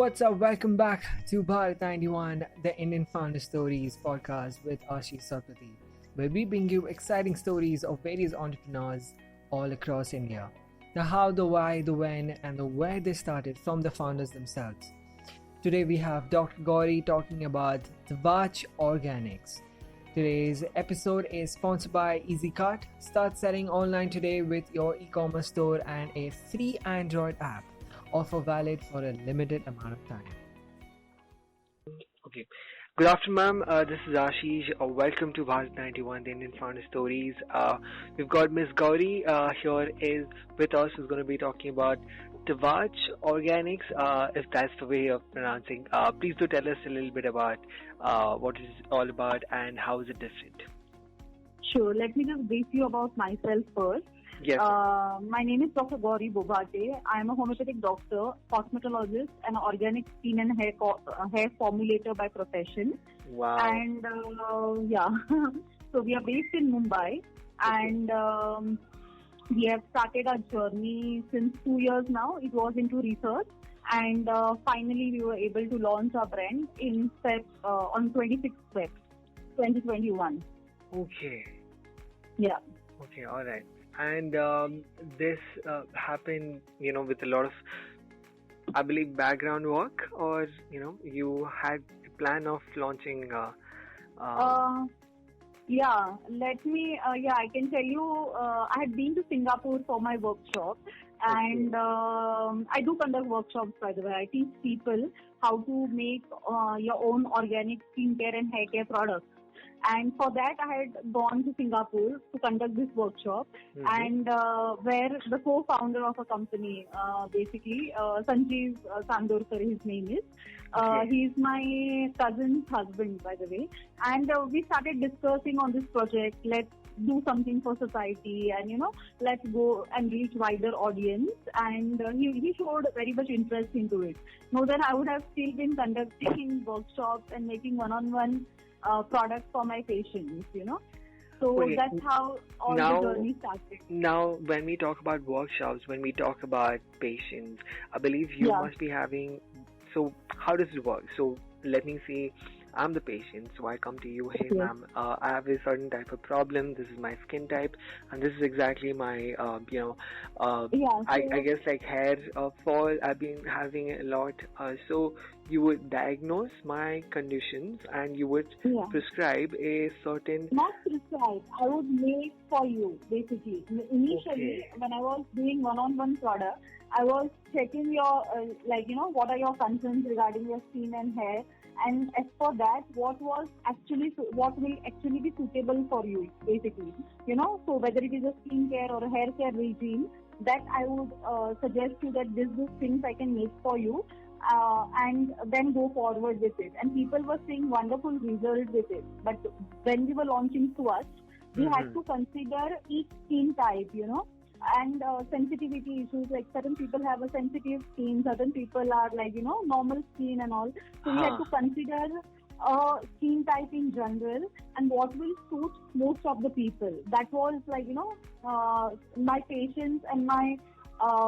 What's up? Welcome back to Bharat 91, the Indian Founder Stories podcast with Ashish Satpathy, where we bring you exciting stories of various entrepreneurs all across India. The how, the why, the when, and the where they started from the founders themselves. Today we have Dr. Gauri talking about Tvach Organics. Today's episode is sponsored by Easycart. Start selling online today with your e-commerce store and a free Android app. Offer valid for a limited amount of time. Okay. Good afternoon, ma'am. This is Ashish. Welcome to Bharat 91, the Indian Founder Stories. We've got Miss Gauri here is with us, who's going to be talking about Tvach Organics, if that's the way of pronouncing. Please do tell us a little bit about what it's all about and how is it different. Sure. Let me just brief you about myself first. Yes. My name is Dr. Gauri Bh. I am a homeopathic doctor, cosmetologist, and organic skin and hair formulator by profession. Wow. And so we are based in Mumbai, and we have started our journey since 2 years now. It was into research, and finally we were able to launch our brand in on 26th Feb, 2021. Okay. Yeah. Okay. All right. And this happened, with a lot of, I believe, background work, or you had a plan of launching. I can tell you, I had been to Singapore for my workshop, and I do conduct workshops, by the way. I teach people how to make your own organic skincare and hair care products. And for that, I had gone to Singapore to conduct this workshop, and where the co-founder of a company, Sanjeev Sandorkar, his name is. He's my cousin's husband, by the way. And we started discussing on this project. Let's do something for society, and let's go and reach wider audience. And he showed very much interest into it. Now then, I would have still been conducting workshops and making one-on-one products for my patients, So Okay. that's how all the journey started. Now, when we talk about workshops, when we talk about patients, I believe you must be having. So, how does it work? So, let me say, I'm the patient, so I come to you. Hey, Okay. ma'am, I have a certain type of problem. This is my skin type, and this is exactly my, I guess like hair fall. I've been having a lot. So you would diagnose my conditions, and you would prescribe a certain. Not prescribe. I would make for you, basically. Initially, when I was doing one-on-one product, I was checking your, what are your concerns regarding your skin and hair. And as for that, what will actually be suitable for you, basically. So whether it is a skincare or a hair care regime, that I would suggest you that these things I can make for you, and then go forward with it. And people were seeing wonderful results with it. But when we were launching to us, we had to consider each skin type, and sensitivity issues, like certain people have a sensitive skin, certain people are like, normal skin and all. So we had to consider skin type in general and what will suit most of the people. That was like, my patients and my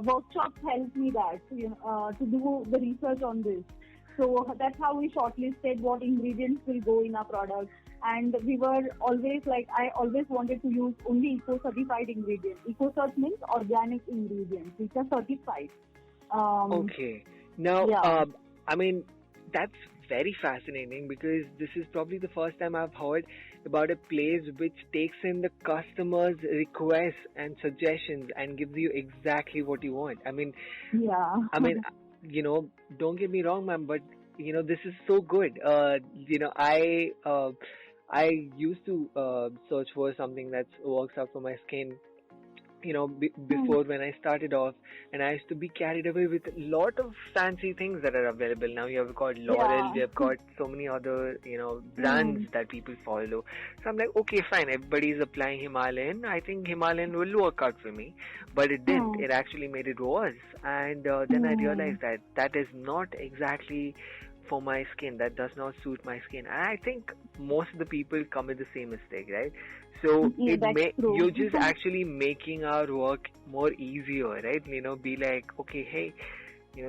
workshops helped me that, to do the research on this. So that's how we shortlisted what ingredients will go in our product. And we were always I always wanted to use only eco-certified ingredients. Eco-cert means organic ingredients, which are certified. Okay. Now, I mean, that's very fascinating, because this is probably the first time I've heard about a place which takes in the customer's requests and suggestions and gives you exactly what you want. I mean, don't get me wrong, ma'am, but this is so good. I used to search for something that works out for my skin, before when I started off, and I used to be carried away with a lot of fancy things that are available. Now you have got L'Oreal, you have got so many other, brands that people follow. So I'm like, okay, fine, everybody's applying Himalayan. I think Himalayan will work out for me. But it didn't. It actually made it worse. And then I realized that that is not exactly for my skin, that does not suit my skin. And I think most of the people commit the same mistake, right? So you're just actually making our work more easier, right? Be like, okay, hey,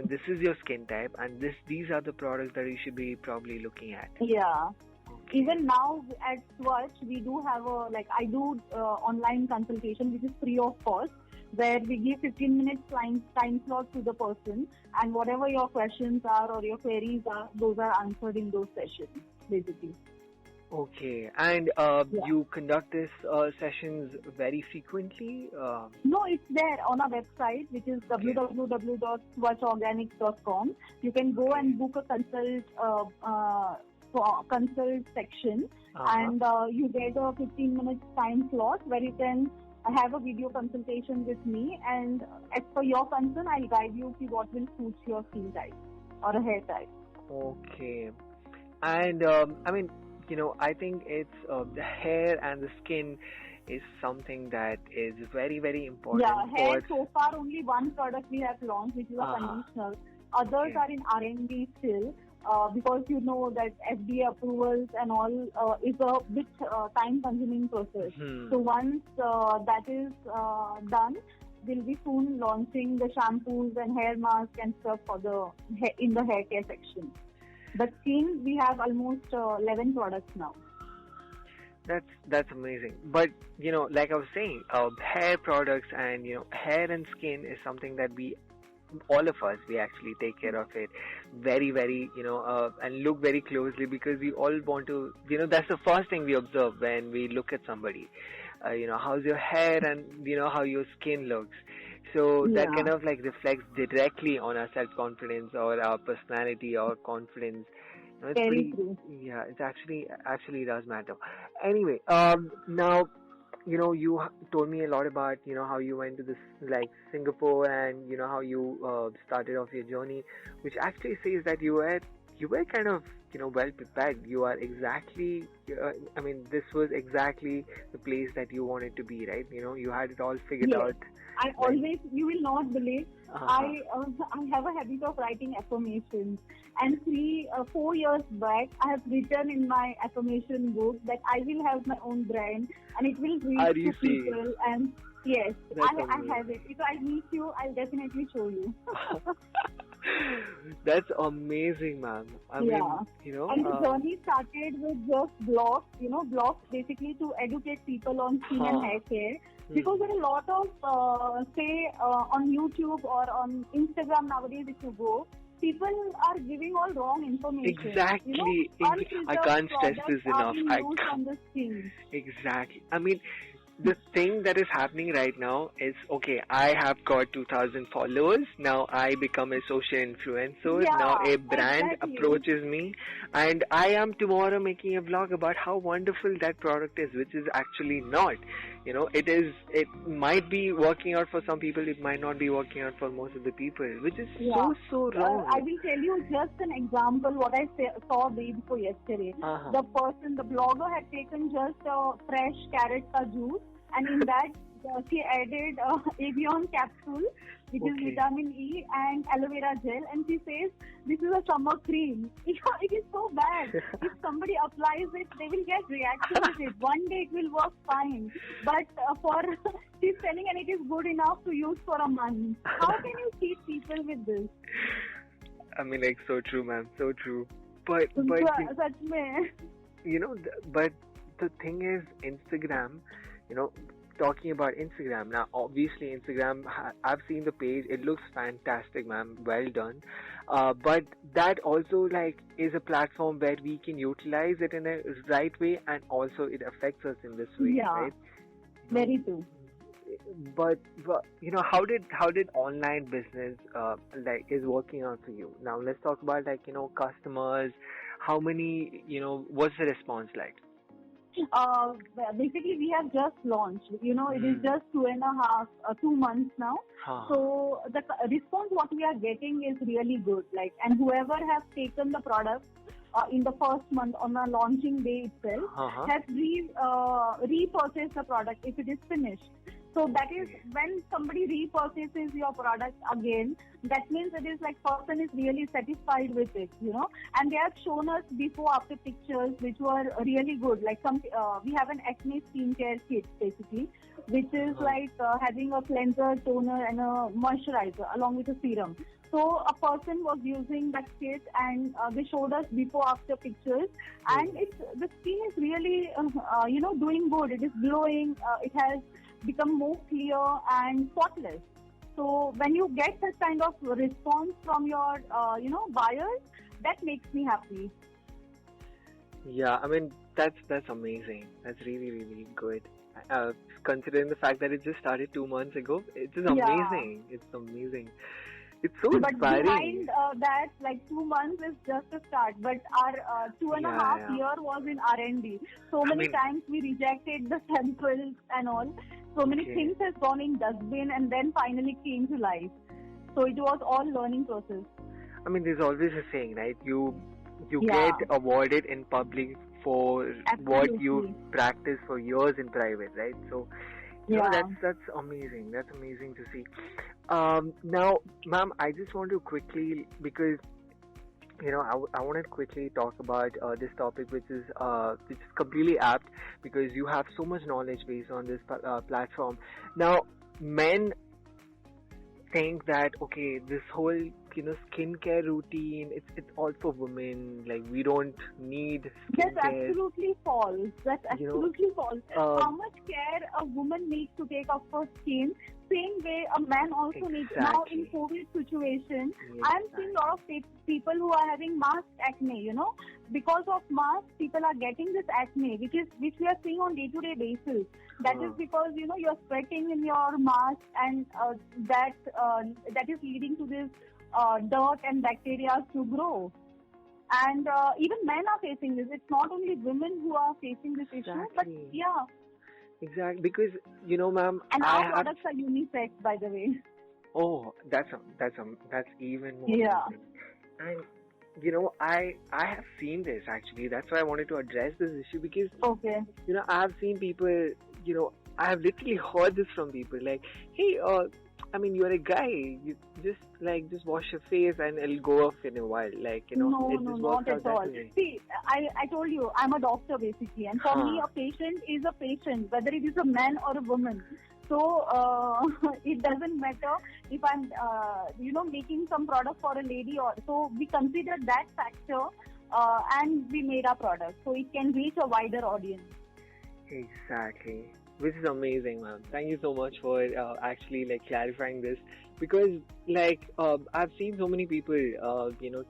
this is your skin type, and these are the products that you should be probably looking at. Yeah. Okay. Even now at Tvach, we do have I do online consultation, which is free of cost, where we give 15 minutes time slot to the person, and whatever your questions are or your queries are, those are answered in those sessions, basically. Okay. And Yeah. you conduct these sessions very frequently? No, it's there on our website, which is Okay. www.tvachorganics.com. You can go Okay. and book a consult section, Uh-huh. and you get a 15 minutes time slot where you can have a video consultation with me, and as per your concern, I'll guide you to what will suit your skin type or a hair type. Okay. And I mean, I think it's the hair and the skin is something that is very, very Yeah, important hair for. so far only one product we have launched, which is a Uh-huh. conditioner. Others Okay. are in R&D still, because you know that FDA approvals and all is a bit time-consuming process. Hmm. So once that is done, we'll be soon launching the shampoos and hair masks and stuff for in the hair care section. But skin, we have almost 11 products now. That's amazing. But like I was saying, hair products and hair and skin is something that all of us, we actually take care of it very, very, and look very closely, because we all want to, that's the first thing we observe when we look at somebody. How's your hair, and how your skin looks. So that Yeah, kind of like reflects directly on our self confidence or our personality or confidence. It's very pretty, true. yeah, it's actually does matter. Anyway, now you told me a lot about how you went to this, like, Singapore, and how you started off your journey, which actually says that you were kind of well prepared. You are exactly, I mean, this was exactly the place that you wanted to be, right? You had it all figured Yes. out I when. always, you will not believe, Uh-huh. I have a habit of writing affirmations. And 4 years back, I have written in my affirmation book that I will have my own brand and it will reach Are to you serious? people. And yes, That's I amazing. have it. If I meet you, I'll definitely show you. That's amazing, ma'am. I mean, Yeah. And the journey started with just blogs, blogs basically to educate people on skin and huh. hair care. Hmm. Because there are a lot of, on YouTube or on Instagram nowadays, if you go, people are giving all wrong information. Exactly. I Unfiltered can't stress products this are enough. being I used can't. on the skin. Exactly. I mean, the thing that is happening right now is, okay, I have got 2,000 followers. Now I become a social influencer. Now Yeah, a brand exactly. approaches me, and I am tomorrow making a vlog about how wonderful that product is, which is actually not. It might be working out for some people, it might not be working out for most of the people, which is Yeah. so wrong. I will tell you just an example what I saw day before yesterday. Uh-huh. The blogger had taken just fresh carrot ka juice, and in that she added avion capsule, which is Okay. vitamin E, and aloe vera gel, and she says this is a summer cream. It is so bad. If somebody applies it, they will get reaction with it. One day it will work fine, but for she's telling, and it is good enough to use for a month. How can you cheat people with this? I mean, like, so true, ma'am, so true. But सच में. but the thing is, Instagram, you know, talking about Instagram now. Obviously, Instagram. I've seen the page. It looks fantastic, ma'am. Well done. But that also, like, is a platform where we can utilize it in a right way, and also it affects us in this way, Yeah, right? You know, very true. but how did online business like is working out for you? Now let's talk about, like, customers. How many, what's the response like? Uh, Basically, we have just launched. It is Hmm. just 2.5, 2 months now. Huh. So the response what we are getting is really good. Like, and whoever has taken the product in the first month on the launching day itself Uh-huh. has repurchased the product if it is finished. So that is Okay. when somebody repurchases your product again, that means it is like person is really satisfied with it, And they have shown us before after pictures which were really good. Like we have an acne skincare kit basically, which is Uh-huh. like having a cleanser, toner, and a moisturizer along with a serum. So a person was using that kit, and they showed us before after pictures, and Hmm. the skin is really doing good. It is glowing. It has become more clear and spotless. So when you get that kind of response from your buyers, that makes me happy. Yeah, I mean that's amazing. That's really really good. Uh, Considering the fact that it just started 2 months ago, it's just Yeah. amazing. It's amazing. It's so But inspiring. behind that, like 2 months is just a start. But our two and a Yeah, half yeah. year was in R&D. So I many mean, times we rejected the samples and all. So many okay. things has gone in dustbin and then finally came to life. So it was all learning process. I mean, there's always a saying, right? You get Yeah, awarded in public for what you absolutely. practice for years in private, right? So, Yeah. that's amazing. That's amazing to see. Now, ma'am, I just want to quickly, because I want to quickly talk about this topic, which is completely apt because you have so much knowledge based on this platform. Now, men think that okay, this whole skincare routine, it's all for women. Like we don't need That's skincare. absolutely false. That's You know, absolutely false. uh, How much care a woman needs to take of her skin, same way a man also needs. Now in exactly, COVID situation, I'm seeing a lot of exactly. people who are having mask acne. Because of mask, people are getting this acne, which we are seeing on day-to-day basis. That is Huh. because you're sweating in your mask, and that is leading to this dirt and bacteria to grow. And even men are facing this. It's not only women who are facing this issue, but Exactly, yeah. exactly. Because ma'am, And I our have. products are unisex, by the way. Oh, that's even more Yeah. amazing. And I have seen this actually. That's why I wanted to address this issue because Okay. I have seen people, I have literally heard this from people like, hey, I mean, you're a guy, you just wash your face and it'll go off in a while. Like, No, it no, just works not at out that all. way. See, I told you, I'm a doctor basically, and for me, Huh. a patient is a patient, whether it is a man or a woman. So it doesn't matter if I'm, making some product for a lady or so. We consider that factor, and we made our product so it can reach a wider audience. Exactly. Which is amazing, ma'am. Thank you so much for actually like clarifying this because like I've seen so many people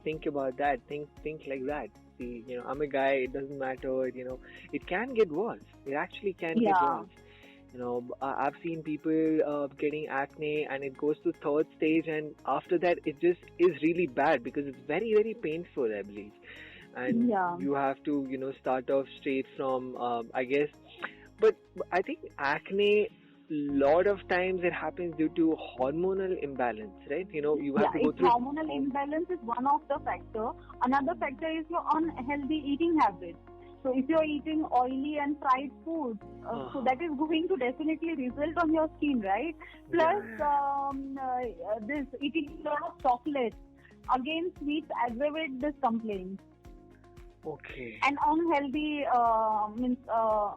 think about that, think like that. See, I'm a guy. It doesn't matter. It can get worse. It actually can get Yeah. worse. I've seen people getting acne and it goes to third stage, and after that it just is really bad because it's very very painful, I believe. And Yeah. you have to start off straight from I guess. But I think acne, lot of times it happens due to hormonal imbalance, right? You have Yeah, to go it's through hormonal imbalance is one of the factor. Another factor is your unhealthy eating habits. So if you're eating oily and fried foods, so uh-huh. that is going to definitely result on your skin, right? Yeah, Plus, yeah. this eating a lot of chocolates. Again, sweets aggravate this complaint. Okay. And unhealthy means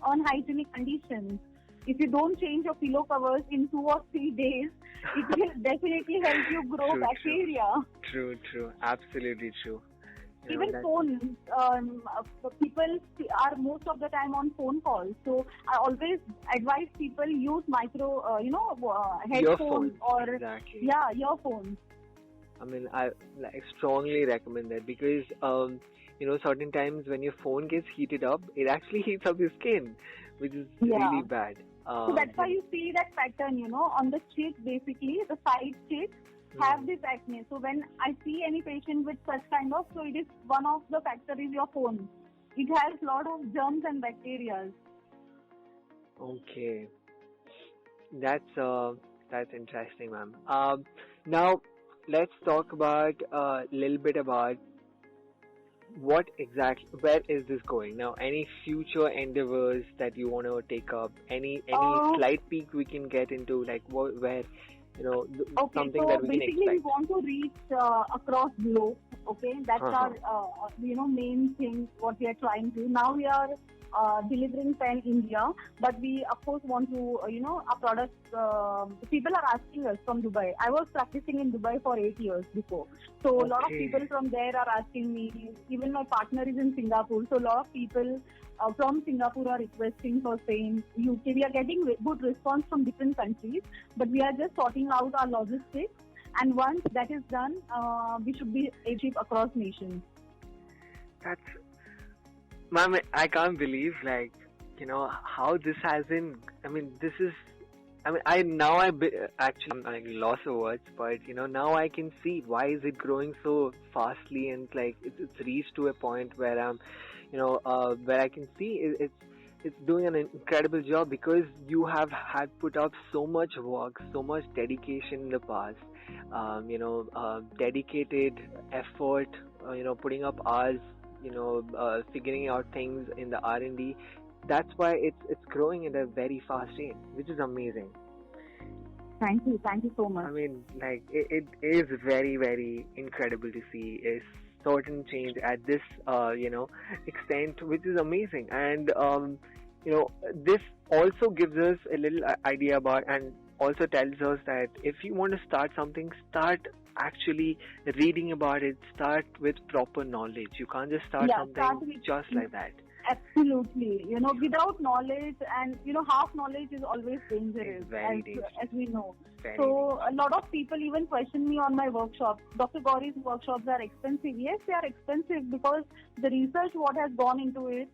unhygienic conditions. If you don't change your pillow covers in 2 or 3 days, it will definitely help you grow True, true. bacteria. True. Absolutely true. Even That. phones, people are most of the time on phone calls. So I always advise people use micro, headphones Earphones, or exactly. yeah, earphones. I mean, I like strongly recommend that because certain times when your phone gets heated up, it actually heats up your skin, which is Yeah. really bad. So that's why You know. you see that pattern, on the cheek, basically, the side cheeks have Hmm. this acne. So when I see any patient with such kind of, so it is one of the factor is your phone. It has lot of germs and bacteria. Okay, that's interesting, ma'am. Now let's talk about a little bit about what exactly, where is this going now? Any future endeavors that you want to take up? Any Uh, slight peek we can get into, like where, Okay, something that so we can basically we expect? want to reach across globe. Okay, that's Uh our huh. main thing. What we are trying to now, we are delivering pan India, but we of course want to our products. People are asking us from Dubai. I was practicing in Dubai for 8 years before, so a lot of Okay. people from there are asking me. Even my partner is in Singapore, so a lot of people from Singapore are requesting for same UK. We are getting good response from different countries, but we are just sorting out our logistics. And once that is done, we should be able to ship across nations. That's, ma'am, I can't believe, like, how this has been. I mean, this is. I mean, actually, I'm like lost of words, but now I can see why is it growing so fastly, and like it's reached to a point where where I can see it's doing an incredible job, because you have had put up so much work, so much dedication in the past, dedicated effort, putting up hours, figuring out things in the R&D. That's why it's growing at a very fast rate, which is amazing. Thank you so much. I mean, like it is very very incredible to see a certain change at this extent, which is amazing. And this also gives us a little idea about, and also tells us that if you want to start something, start actually reading about it. Start with proper knowledge. You can't just start Yeah, start something just with like that. absolutely. Without knowledge, and half knowledge is always It's dangerous, very dangerous. as we know. Very So dangerous. a lot of people even question me on my workshops. Dr. Gauri's workshops are expensive. Yes, they are expensive because the research what has gone into it.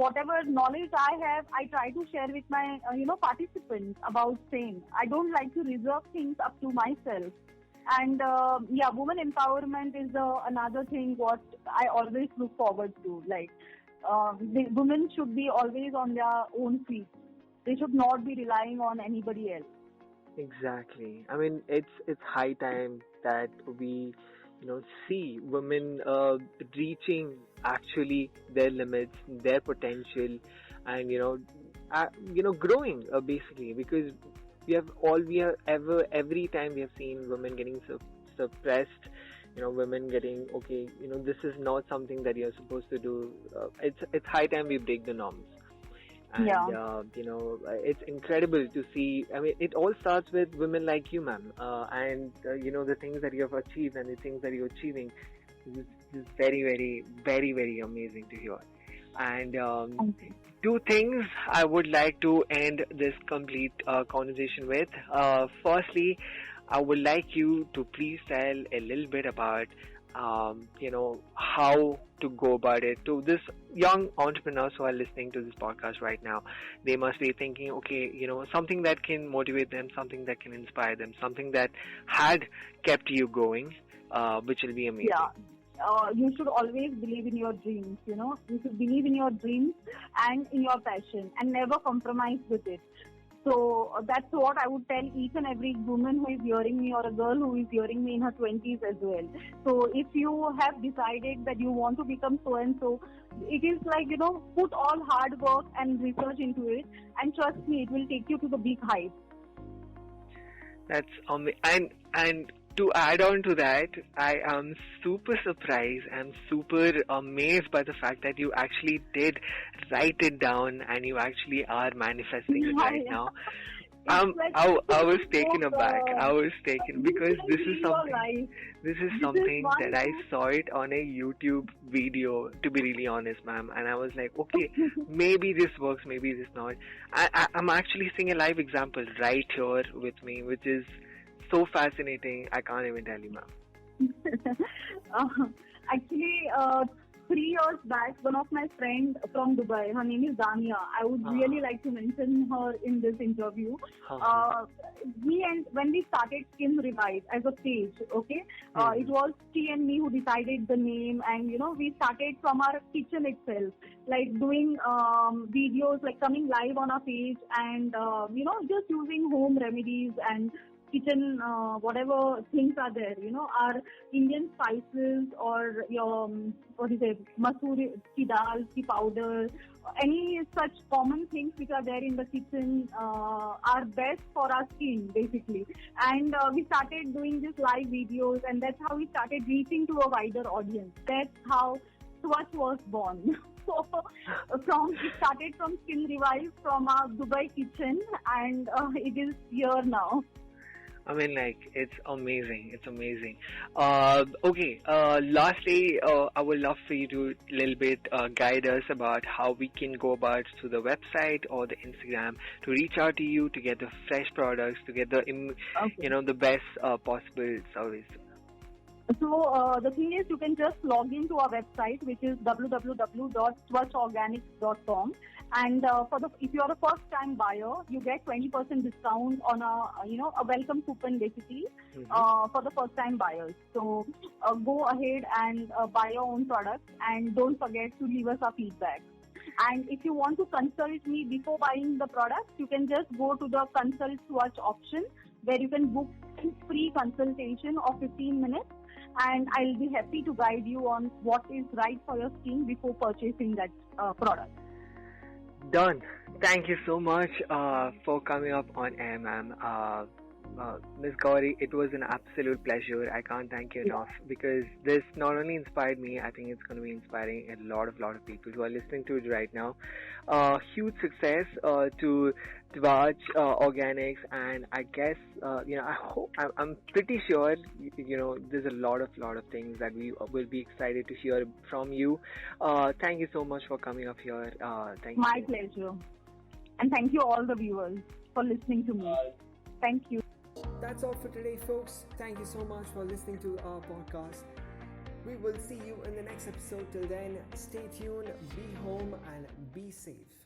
Whatever knowledge I have, I try to share with my participants about same. I don't like to reserve things up to myself. And yeah, women empowerment is another thing what I always look forward to. Like, the women should be always on their own feet. They should not be relying on anybody else. Exactly. I mean, it's high time that we, see women reaching actually their limits, their potential, and growing basically, because we have ever every time we have seen women getting suppressed. Women getting, okay. This is not something that you're supposed to do. It's high time we break the norms. And Yeah. it's incredible to see. I mean, it all starts with women like you, ma'am, and the things that you have achieved and the things that you're achieving is very very very very amazing to hear. And Okay. two things I would like to end this complete conversation with. Firstly, I would like you to please tell a little bit about, how to go about it to this young entrepreneurs who are listening to this podcast right now. They must be thinking, okay, something that can motivate them, something that can inspire them, something that had kept you going, which will be Yeah. amazing. You should always believe in your dreams. You should believe in your dreams and in your passion, and never compromise with it. So that's what I would tell each and every woman who is hearing me, or a girl who is hearing me in her 20s as well. So if you have decided that you want to become so and so, it is like, put all hard work and research into it, and trust me, it will take you to the big heights. That's and to add on to that, I am super surprised and super amazed by the fact that you actually did write it down and you actually are manifesting it Yeah, right yeah. now. It's like I was this taken book, aback. I was taken you because can live your life. this is This is something one that I book. saw it on a YouTube video, to be really honest, ma'am. And I was like, okay, maybe this works, maybe this not. I'm actually seeing a live example right here with me, which is so fascinating. I can't even tell you, ma'am. uh, actually, 3 years back, one of my friends from Dubai, her name is Dania. I would really Ah, like to mention her in this interview. ha, ha. Uh, we and when we started Skin Revive as a page, okay, it Hmm. was she and me who decided the name, and we started from our kitchen itself, like doing videos, like coming live on our page, and just using home remedies and kitchen, whatever things are there, are Indian spices or your, what is it, masuri, ki dal, ki powder, any such common things which are there in the kitchen are best for our skin, basically. And we started doing these live videos, and that's how we started reaching to a wider audience. That's how Tvach was born. So, it started from Skin Revive from our Dubai kitchen, and it is here now. I mean, like, it's amazing. It's amazing. Okay. Lastly, I would love for you to little bit guide us about how we can go about to the website or the Instagram to reach out to you to get the fresh products, to get the Okay. the best possible service. So the thing is, you can just log into our website, which is www.tvachorganics.com. And if you are a first-time buyer, you get 20% discount on a welcome coupon basically for the first-time buyers. So go ahead and buy your own products, and don't forget to leave us a feedback. And if you want to consult me before buying the products, you can just go to the consult Tvach option, where you can book a free consultation of 15 minutes, and I'll be happy to guide you on what is right for your skin before purchasing that product. Done. Thank you so much for coming up on air, ma'am. Ms. Gauri, it was an absolute pleasure. I can't thank you enough, because this not only inspired me, I think it's going to be inspiring a lot of people who are listening to it right now. Huge success to Tvach Organics, and I guess I hope I'm pretty sure there's a lot of things that we will be excited to hear from you. Thank you so much for coming up here. Thank you. My pleasure, and thank you all the viewers for listening to me. Thank you. That's all for today, folks. Thank you so much for listening to our podcast. We will see you in the next episode. Till then, stay tuned, be home, and be safe.